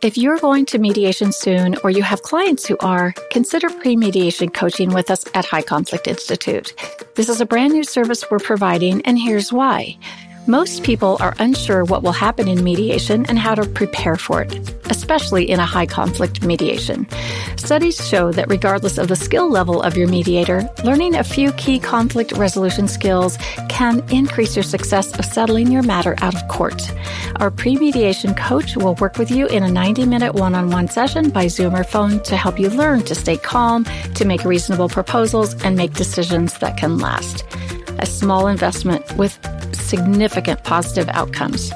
If you're going to mediation soon or you have clients who are, consider pre-mediation coaching with us at High Conflict Institute. This is a brand new service we're providing, and here's why. Most people are unsure what will happen in mediation and how to prepare for it, especially in a high conflict mediation. Studies show that regardless of the skill level of your mediator, learning a few key conflict resolution skills can increase your success of settling your matter out of court. Our pre-mediation coach will work with you in a 90-minute one-on-one session by Zoom or phone to help you learn to stay calm, to make reasonable proposals, and make decisions that can last. A small investment with significant positive outcomes.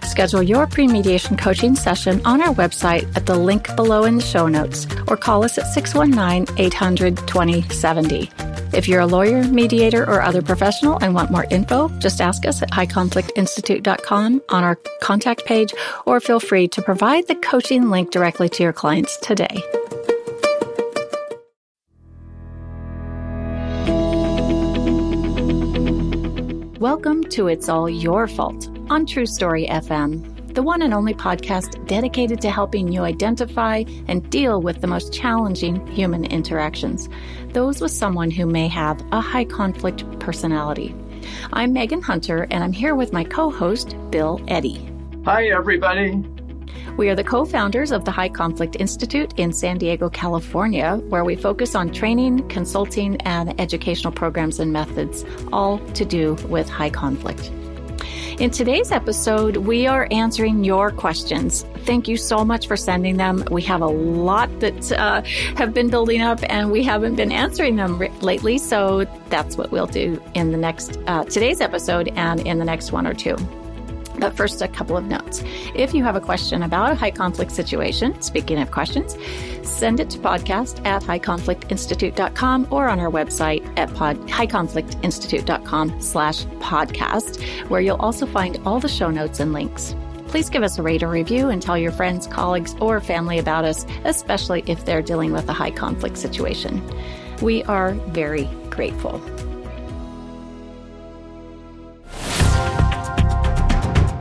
Schedule your pre-mediation coaching session on our website at the link below in the show notes or call us at 619-800-2070. If you're a lawyer, mediator, or other professional and want more info, just ask us at highconflictinstitute.com on our contact page, or feel free to provide the coaching link directly to your clients today. Welcome to It's All Your Fault on True Story FM, the one and only podcast dedicated to helping you identify and deal with the most challenging human interactions, those with someone who may have a high conflict personality. I'm Megan Hunter, and I'm here with my co-host, Bill Eddy. Hi, everybody. We are the co-founders of the High Conflict Institute in San Diego, California, where we focus on training, consulting, and educational programs and methods, all to do with high conflict. In today's episode, we are answering your questions. Thank you so much for sending them. We have a lot that have been building up, and we haven't been answering them lately, so that's what we'll do in the next today's episode and in the next one or two. But first, a couple of notes. If you have a question about a high conflict situation, speaking of questions, send it to podcast at highconflictinstitute.com or on our website at highconflictinstitute.com/podcast, where you'll also find all the show notes and links. Please give us a rate or review and tell your friends, colleagues, or family about us, especially if they're dealing with a high conflict situation. We are very grateful.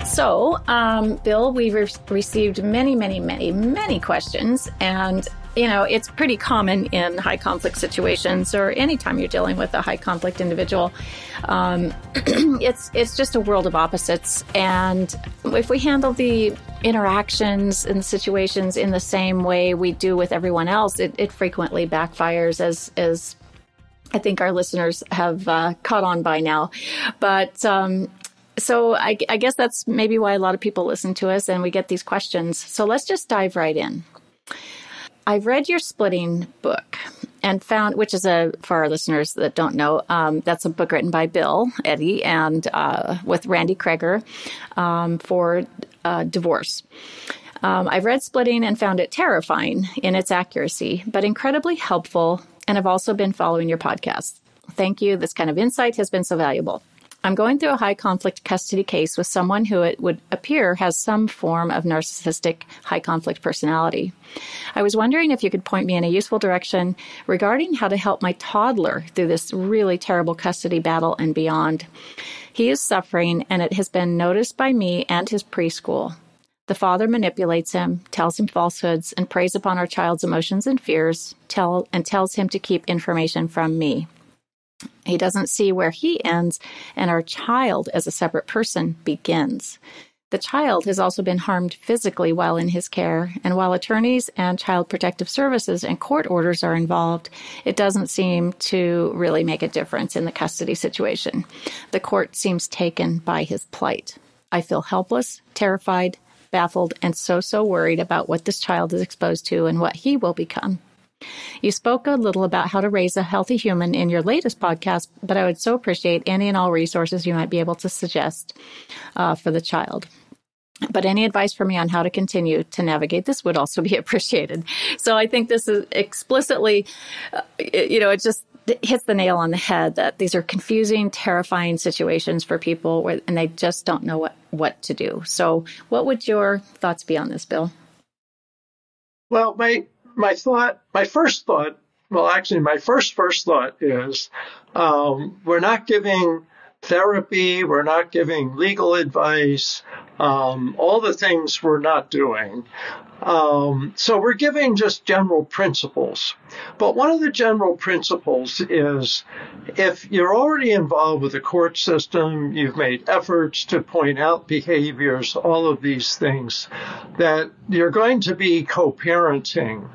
So, Bill, we've received many questions, and, you know, it's pretty common in high conflict situations or anytime you're dealing with a high conflict individual. It's just a world of opposites. And if we handle the interactions and the situations in the same way we do with everyone else, it frequently backfires, as I think our listeners have caught on by now. But So I guess that's maybe why a lot of people listen to us and we get these questions. So let's just dive right in. I've read your Splitting book and found, which is for our listeners that don't know, that's a book written by Bill Eddy and with Randy Kreger for divorce. I've read Splitting and found it terrifying in its accuracy, but incredibly helpful, and I've also been following your podcast. Thank you. This kind of insight has been so valuable. I'm going through a high conflict custody case with someone who it would appear has some form of narcissistic high conflict personality. I was wondering if you could point me in a useful direction regarding how to help my toddler through this really terrible custody battle and beyond. He is suffering, and it has been noticed by me and his preschool. The father manipulates him, tells him falsehoods, and preys upon our child's emotions and fears, tells him to keep information from me. He doesn't see where he ends and our child as a separate person begins. The child has also been harmed physically while in his care, and while attorneys and child protective services and court orders are involved, it doesn't seem to really make a difference in the custody situation. The court seems taken by his plight. I feel helpless, terrified, baffled, and so worried about what this child is exposed to and what he will become. You spoke a little about how to raise a healthy human in your latest podcast, but I would so appreciate any and all resources you might be able to suggest for the child. But any advice for me on how to continue to navigate this would also be appreciated. So I think this is explicitly, it just hits the nail on the head that these are confusing, terrifying situations for people and they just don't know what to do. So what would your thoughts be on this, Bill? Well, my first thought is we're not giving therapy. We're not giving legal advice. All the things we're not doing. So we're giving just general principles. But one of the general principles is if you're already involved with the court system, you've made efforts to point out behaviors, all of these things, that you're going to be co-parenting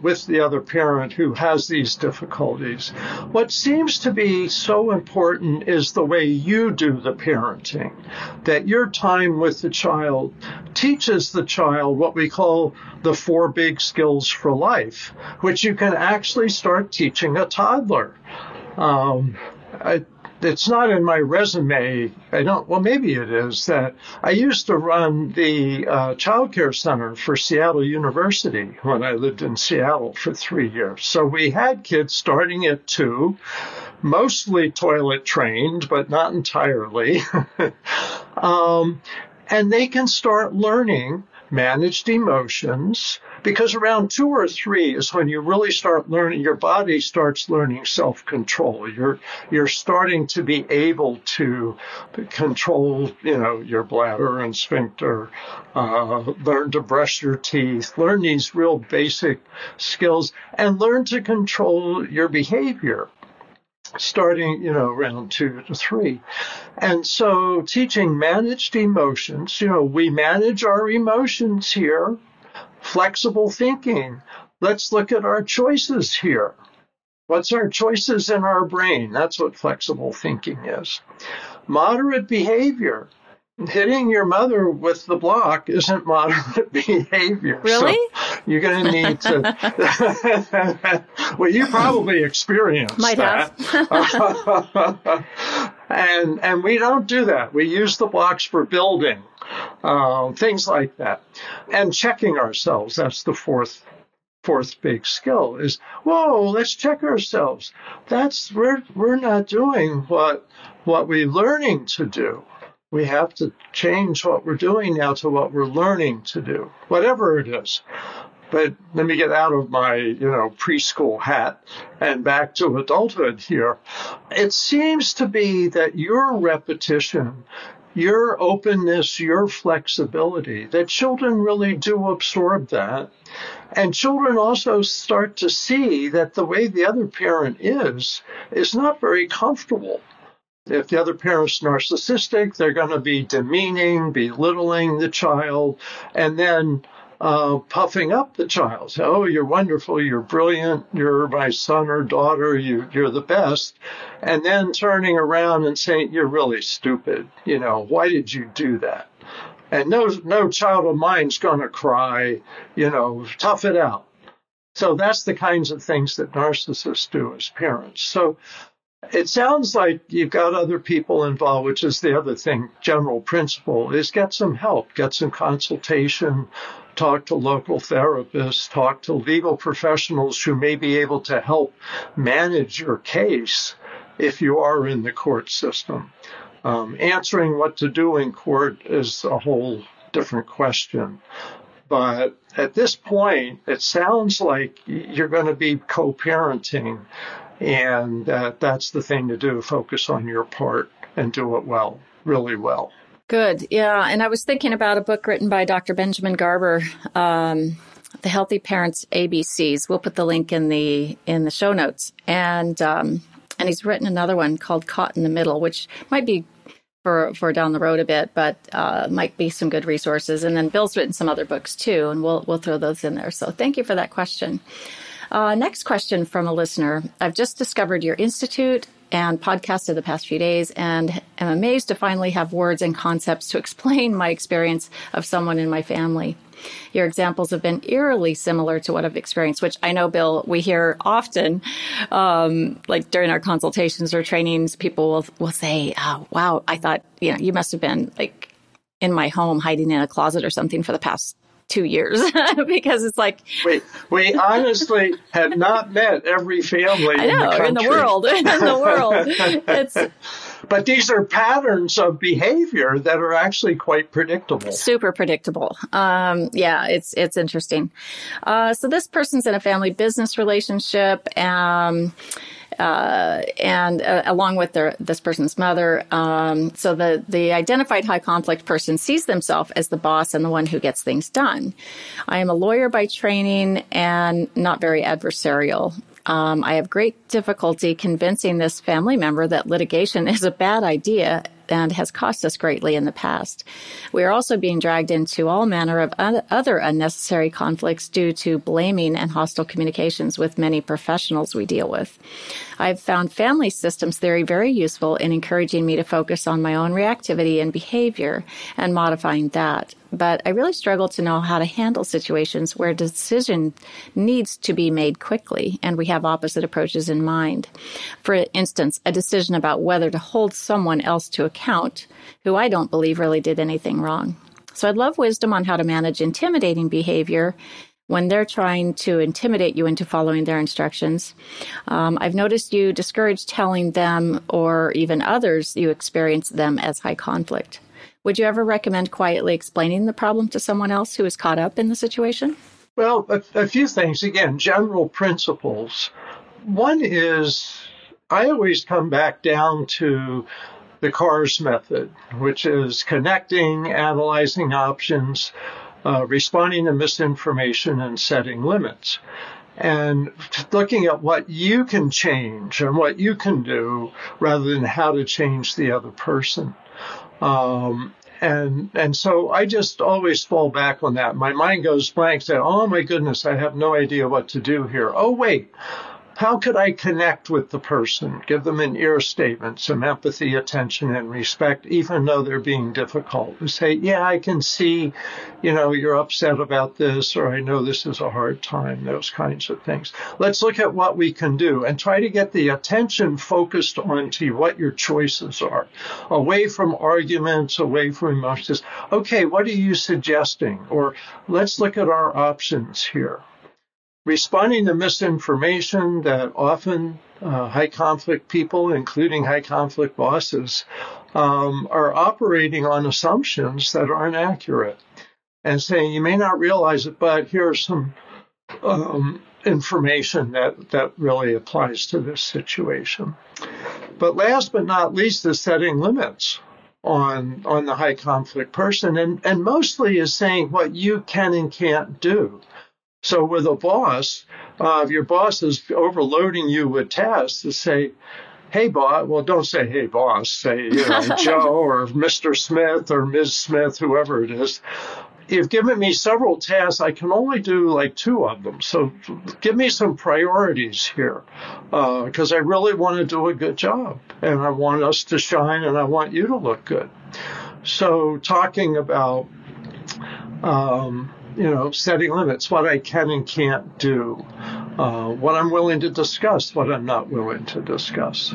with the other parent who has these difficulties. What seems to be so important is the way you do the parenting, that your time with the child teaches the child what we call the 4 big skills for life, which you can actually start teaching a toddler. It's not in my resume. Well, maybe it is, that I used to run the child care center for Seattle University when I lived in Seattle for 3 years. So we had kids starting at 2, mostly toilet trained, but not entirely. And they can start learning managed emotions, because around 2 or 3 is when you really start learning, your body starts learning self-control. You're starting to be able to control, your bladder and sphincter, learn to brush your teeth, learn these real basic skills, and learn to control your behavior, starting, around 2 to 3. And so teaching managed emotions, we manage our emotions here. Flexible thinking. Let's look at our choices here. What's our choices in our brain? That's what flexible thinking is. Moderate behavior. Hitting your mother with the block isn't moderate behavior. Really? So you're going to need to. Well, you probably experienced Might that. Have. And we don't do that. We use the blocks for building, things like that, and checking ourselves. That's the fourth big skill. Is let's check ourselves. We're not doing what we're learning to do. We have to change what we're doing now to what we're learning to do, whatever it is. But let me get out of my, preschool hat and back to adulthood here. It seems to be that your repetition, your openness, your flexibility, that children really do absorb that. And children also start to see that the way the other parent is not very comfortable. If the other parent's narcissistic, they're going to be demeaning, belittling the child, and then puffing up the child. Say, oh, you're wonderful, you're brilliant, you're my son or daughter, you're the best. And then turning around and saying, you're really stupid. Why did you do that? And no child of mine's going to cry, tough it out. So that's the kinds of things that narcissists do as parents. So it sounds like you've got other people involved, which is the other thing. General principle is get some help, get some consultation, talk to local therapists, talk to legal professionals who may be able to help manage your case if you are in the court system. Answering what to do in court is a whole different question. But at this point, it sounds like you're going to be co-parenting. And that's the thing to do, focus on your part and do it well, really well. Good. Yeah. And I was thinking about a book written by Dr. Benjamin Garber, The Healthy Parents ABCs. We'll put the link in the show notes. And he's written another one called Caught in the Middle, which might be for down the road a bit, but might be some good resources. And then Bill's written some other books too, and we'll throw those in there. So thank you for that question. Next question from a listener. I've just discovered your institute and podcast of the past few days and am amazed to finally have words and concepts to explain my experience of someone in my family. Your examples have been eerily similar to what I've experienced, which I know, Bill, we hear often, like during our consultations or trainings, people will say, oh, wow, I thought, you must have been like in my home hiding in a closet or something for the past 2 years because it's like we honestly have not met every family in the world. But these are patterns of behavior that are actually quite predictable. Super predictable. It's interesting. So this person's in a family business relationship. along with this person's mother. So the identified high conflict person sees themselves as the boss and the one who gets things done. I am a lawyer by training and not very adversarial. I have great difficulty convincing this family member that litigation is a bad idea and has cost us greatly in the past. We are also being dragged into all manner of other unnecessary conflicts due to blaming and hostile communications with many professionals we deal with. I've found family systems theory very useful in encouraging me to focus on my own reactivity and behavior and modifying that. But I really struggle to know how to handle situations where a decision needs to be made quickly and we have opposite approaches in mind. For instance, a decision about whether to hold someone else to account who I don't believe really did anything wrong. So I'd love wisdom on how to manage intimidating behavior when they're trying to intimidate you into following their instructions. I've noticed you discourage telling them or even others you experience them as high conflict. Would you ever recommend quietly explaining the problem to someone else who is caught up in the situation? Well, a few things. Again, general principles. One is I always come back down to the CARS method, which is connecting, analyzing options, responding to misinformation, and setting limits. And looking at what you can change and what you can do rather than how to change the other person. And so I just always fall back on that. My mind goes blank, say, oh my goodness, I have no idea what to do here. Oh, wait. How could I connect with the person, give them an ear statement, some empathy, attention, and respect, even though they're being difficult? And say, yeah, I can see, you're upset about this, or I know this is a hard time, those kinds of things. Let's look at what we can do and try to get the attention focused onto what your choices are, away from arguments, away from emotions. Okay, what are you suggesting? Or let's look at our options here. Responding to misinformation that often high conflict people, including high conflict bosses, are operating on assumptions that aren't accurate and saying, you may not realize it, but here's some information that really applies to this situation. But last but not least is setting limits on the high conflict person, and mostly is saying what you can and can't do. So with a boss, if your boss is overloading you with tasks, to say, hey, boss, well, don't say, hey, boss, say, Joe or Mr. Smith or Ms. Smith, whoever it is. You've given me several tasks. I can only do like 2 of them. So give me some priorities here, because I really want to do a good job and I want us to shine and I want you to look good. So talking about, setting limits, what I can and can't do, what I'm willing to discuss, what I'm not willing to discuss.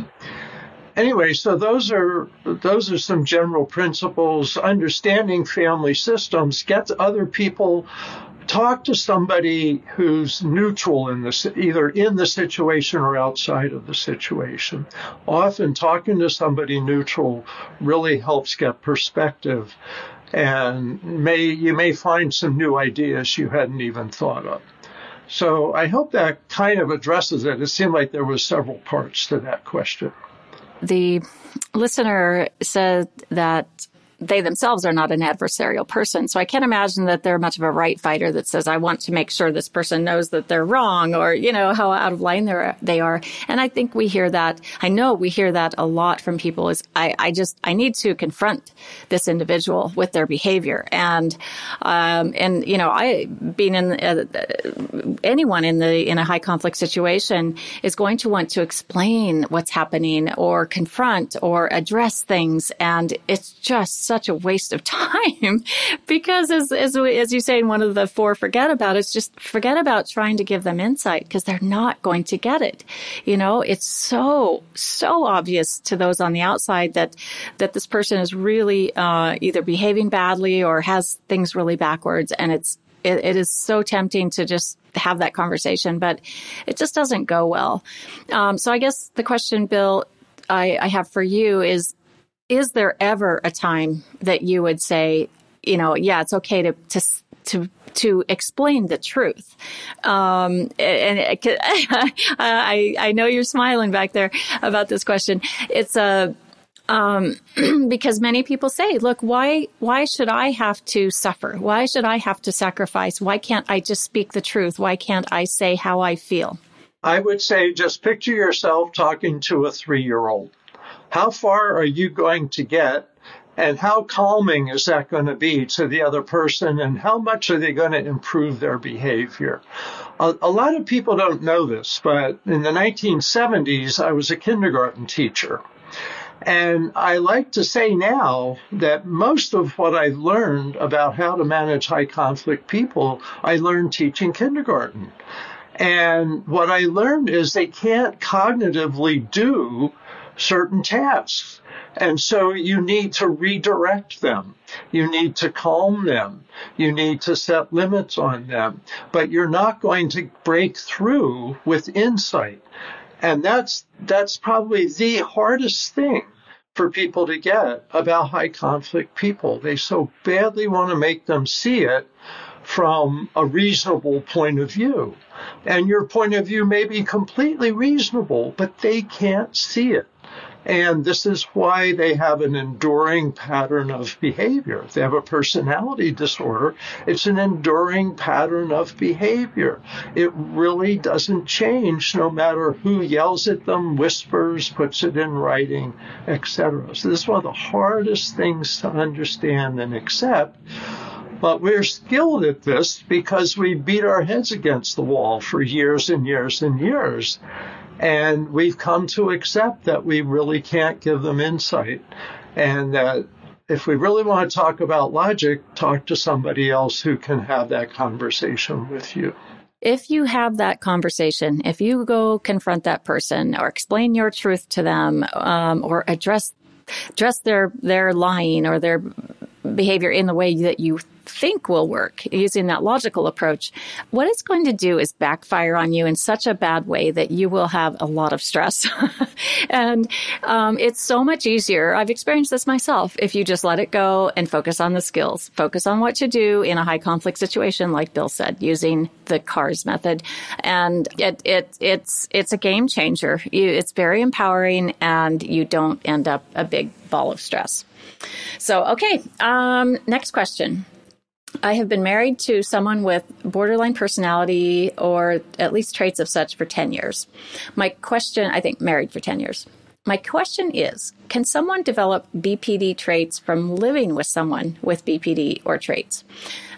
Anyway, so those are some general principles. Understanding family systems, get other people, talk to somebody who's neutral in this, either in the situation or outside of the situation. Often talking to somebody neutral really helps get perspective. And you may find some new ideas you hadn't even thought of. So I hope that kind of addresses it. It seemed like there was several parts to that question. The listener said that they themselves are not an adversarial person. So I can't imagine that they're much of a right fighter that says, I want to make sure this person knows that they're wrong, or, how out of line they are. And I think we hear that. I know we hear that a lot from people is, I need to confront this individual with their behavior. And I being in anyone in a high conflict situation is going to want to explain what's happening or confront or address things. And it's just such a waste of time because as you say in one of the 4 forget about, it's just forget about trying to give them insight because they're not going to get it. It's so obvious to those on the outside that this person is really either behaving badly or has things really backwards. And it is so tempting to just have that conversation, but it just doesn't go well. So I guess the question, Bill, I have for you is there ever a time that you would say, yeah, it's okay to to explain the truth. And I know you're smiling back there about this question. It's because many people say, look, why should I have to suffer? Why should I have to sacrifice? Why can't I just speak the truth? Why can't I say how I feel? I would say just picture yourself talking to a 3-year-old. How far are you going to get? And how calming is that going to be to the other person? And how much are they going to improve their behavior? A lot of people don't know this, but in the 1970s, I was a kindergarten teacher. And I like to say now that most of what I learned about how to manage high conflict people, I learned teaching kindergarten. And what I learned is they can't cognitively do certain tasks. And so you need to redirect them. You need to calm them. You need to set limits on them. But you're not going to break through with insight. And that's probably the hardest thing for people to get about high conflict people. They so badly want to make them see it from a reasonable point of view. And your point of view may be completely reasonable, but they can't see it. And this is why they have an enduring pattern of behavior. If they have a personality disorder, it's an enduring pattern of behavior. It really doesn't change no matter who yells at them, whispers, puts it in writing, etc. So this is one of the hardest things to understand and accept. But we're skilled at this because we beat our heads against the wall for years and years and years. And we've come to accept that we really can't give them insight. And that if we really want to talk about logic, talk to somebody else who can have that conversation with you. If you have that conversation, if you go confront that person or explain your truth to them, or address their lying or their behavior in the way that you think will work, using that logical approach, what it's going to do is backfire on you in such a bad way that you will have a lot of stress. And it's so much easier. I've experienced this myself. If you just let it go and focus on the skills, focus on what to do in a high conflict situation, like Bill said, using the CARS method. And it's a game changer. It's very empowering, and you don't end up a big ball of stress. So, okay. Next question. I have been married to someone with borderline personality, or at least traits of such, for 10 years. Married for 10 years. My question is, can someone develop BPD traits from living with someone with BPD or traits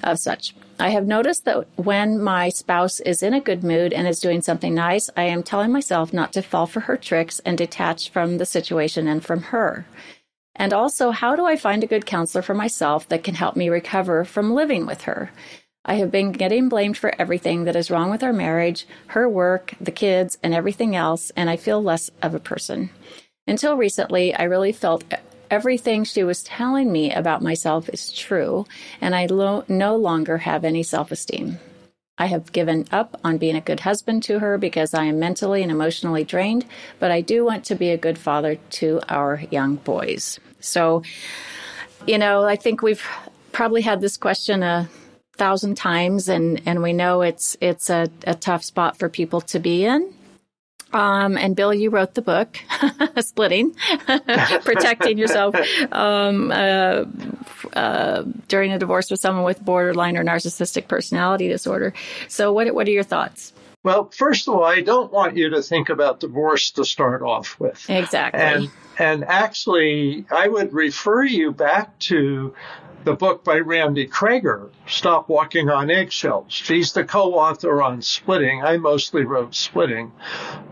of such? I have noticed that when my spouse is in a good mood and is doing something nice, I am telling myself not to fall for her tricks and detach from the situation and from her. And also, how do I find a good counselor for myself that can help me recover from living with her? I have been getting blamed for everything that is wrong with our marriage, her work, the kids, and everything else, and I feel less of a person. Until recently, I really felt everything she was telling me about myself is true, and I no longer have any self-esteem. I have given up on being a good husband to her because I am mentally and emotionally drained, but I do want to be a good father to our young boys. So, I think we've probably had this question 1,000 times, and we know it's a tough spot for people to be in. And Bill, you wrote the book, Splitting, Protecting Yourself during a divorce with someone with borderline or narcissistic personality disorder. So what are your thoughts? Well, first of all, I don't want you to think about divorce to start off with. Exactly. And actually, I would refer you back to the book by Randy Krager, Stop Walking on Eggshells. She's the co-author on Splitting. I mostly wrote Splitting.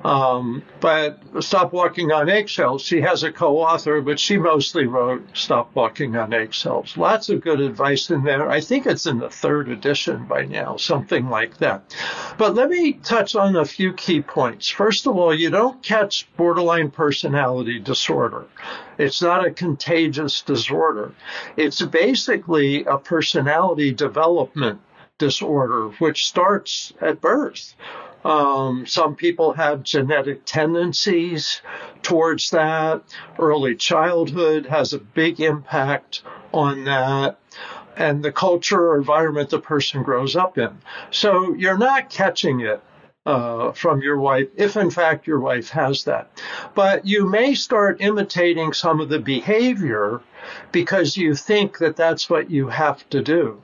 But Stop Walking on Eggshells, she has a co-author, but she mostly wrote Stop Walking on Eggshells. Lots of good advice in there. I think it's in the 3rd edition by now, something like that. But let me touch on a few key points. First of all, you don't catch borderline personality disorder. It's not a contagious disorder. It's basically a personality development disorder, which starts at birth. Some people have genetic tendencies towards that. Early childhood has a big impact on that. and the culture or environment the person grows up in. So you're not catching it from your wife, if in fact your wife has that. But you may start imitating some of the behavior because you think that that's what you have to do.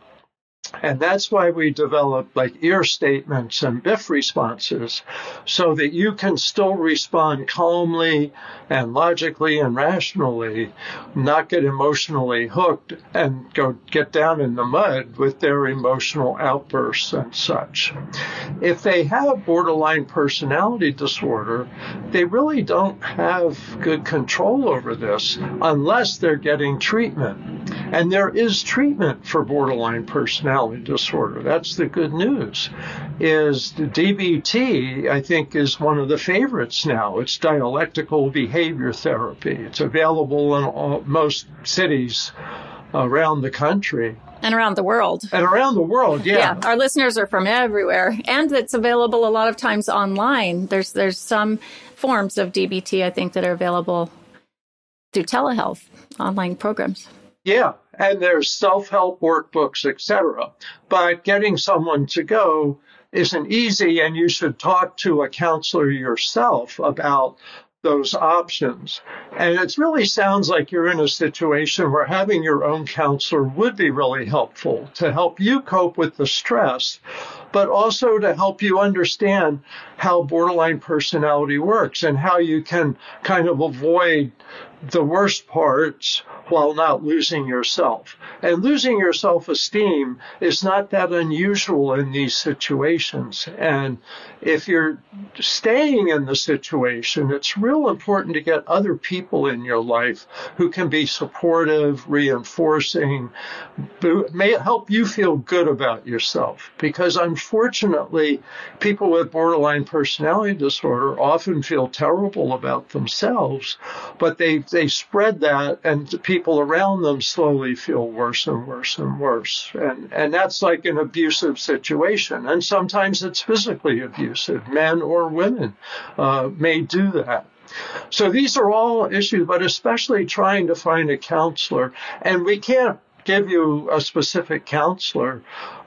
And that's why we develop like ear statements and BIF responses so that you can still respond calmly and logically and rationally, not get emotionally hooked and go get down in the mud with their emotional outbursts and such. If they have borderline personality disorder, they really don't have good control over this unless they're getting treatment. And there is treatment for borderline personality disorder. That's the good news. Is the DBT, I think, is one of the favorites now. It's dialectical behavior therapy. It's available in most cities around the country. And around the world. And around the world, yeah. Yeah, our listeners are from everywhere. And it's available a lot of times online. There's some forms of DBT, I think, that are available through telehealth, online programs. Yeah, and there's self-help workbooks, etc. But getting someone to go isn't easy, and you should talk to a counselor yourself about those options. And it really sounds like you're in a situation where having your own counselor would be really helpful to help you cope with the stress, but also to help you understand how borderline personality works and how you can kind of avoid the worst parts while not losing yourself. And losing your self-esteem is not that unusual in these situations. And if you're staying in the situation, it's real important to get other people in your life who can be supportive, reinforcing, may help you feel good about yourself. Because unfortunately, people with borderline personality disorder often feel terrible about themselves, but they spread that, and people around them slowly feel worse and worse and worse. And that's like an abusive situation. And sometimes it's physically abusive. Men or women may do that. So these are all issues, but especially trying to find a counselor. And we can't give you a specific counselor,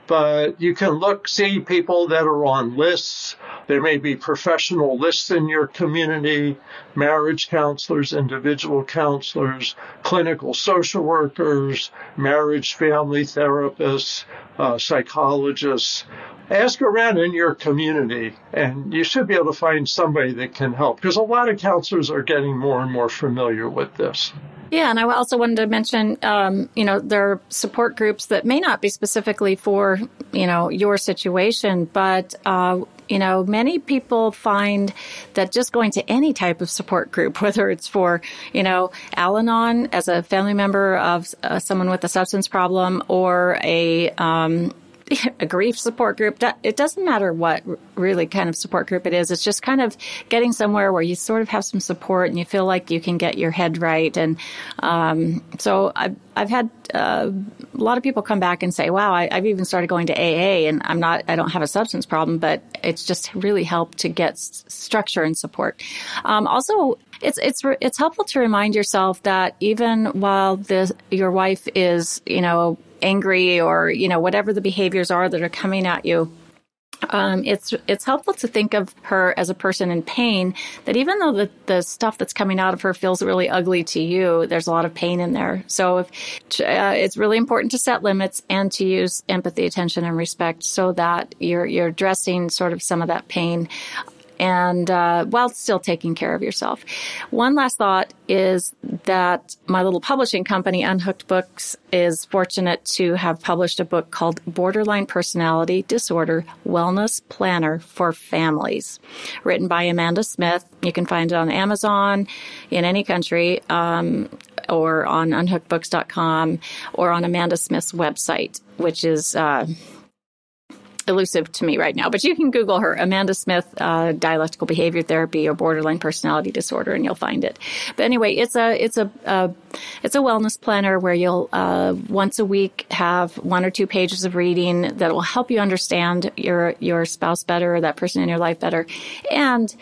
but you can see people that are on lists. There may be professional lists in your community, marriage counselors, individual counselors, clinical social workers, marriage family therapists, psychologists. Ask around in your community, and you should be able to find somebody that can help, because a lot of counselors are getting more and more familiar with this. Yeah, and I also wanted to mention, there are support groups that may not be specifically for, your situation, but, many people find that just going to any type of support group, whether it's for, Al-Anon as a family member of someone with a substance problem or a grief support group. It doesn't matter what really kind of support group it is. It's just kind of getting somewhere where you sort of have some support and you feel like you can get your head right. And so I've had a lot of people come back and say, wow, I've even started going to AA, and I don't have a substance problem, but it's just really helped to get structure and support. Also, it's helpful to remind yourself that even while your wife is, angry or, whatever the behaviors are that are coming at you, it's helpful to think of her as a person in pain, that even though the stuff that's coming out of her feels really ugly to you, there's a lot of pain in there. So it's really important to set limits and to use empathy, attention, and respect so that you're addressing sort of some of that pain, and while still taking care of yourself. One last thought is that my little publishing company, Unhooked Books, is fortunate to have published a book called Borderline Personality Disorder Wellness Planner for Families, written by Amanda Smith. You can find it on Amazon in any country, or on unhookedbooks.com, or on Amanda Smith's website, which is elusive to me right now, but you can Google her, Amanda Smith, dialectical behavior therapy or borderline personality disorder, and you'll find it. But anyway, it's a wellness planner where you'll once a week have 1 or 2 pages of reading that will help you understand your spouse better, or that person in your life better, and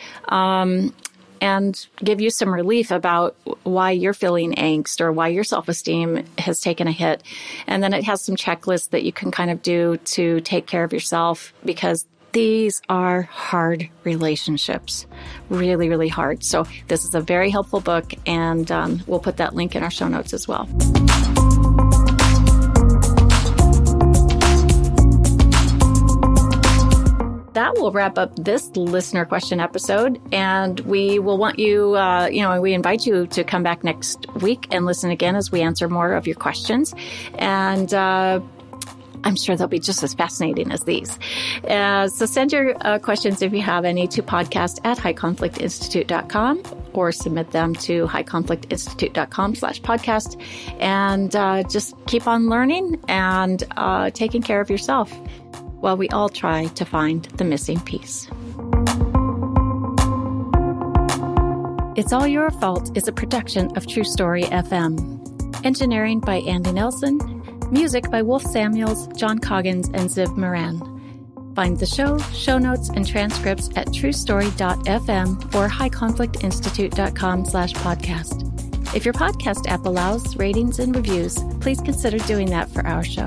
and give you some relief about why you're feeling angst or why your self-esteem has taken a hit. And then it has some checklists that you can kind of do to take care of yourself, because these are hard relationships, really, really hard. So this is a very helpful book, and we'll put that link in our show notes as well. That will wrap up this listener question episode, and we will want you, we invite you to come back next week and listen again as we answer more of your questions. And I'm sure they'll be just as fascinating as these. So send your questions, if you have any, to podcast@highconflictinstitute.com, or submit them to highconflictinstitute.com/podcast. And just keep on learning and taking care of yourself while we all try to find the missing piece. It's All Your Fault is a production of True Story FM. Engineering by Andy Nelson. Music by Wolf Samuels, John Coggins, and Ziv Moran. Find the show notes, and transcripts at truestory.fm or highconflictinstitute.com/podcast. If your podcast app allows ratings and reviews, please consider doing that for our show.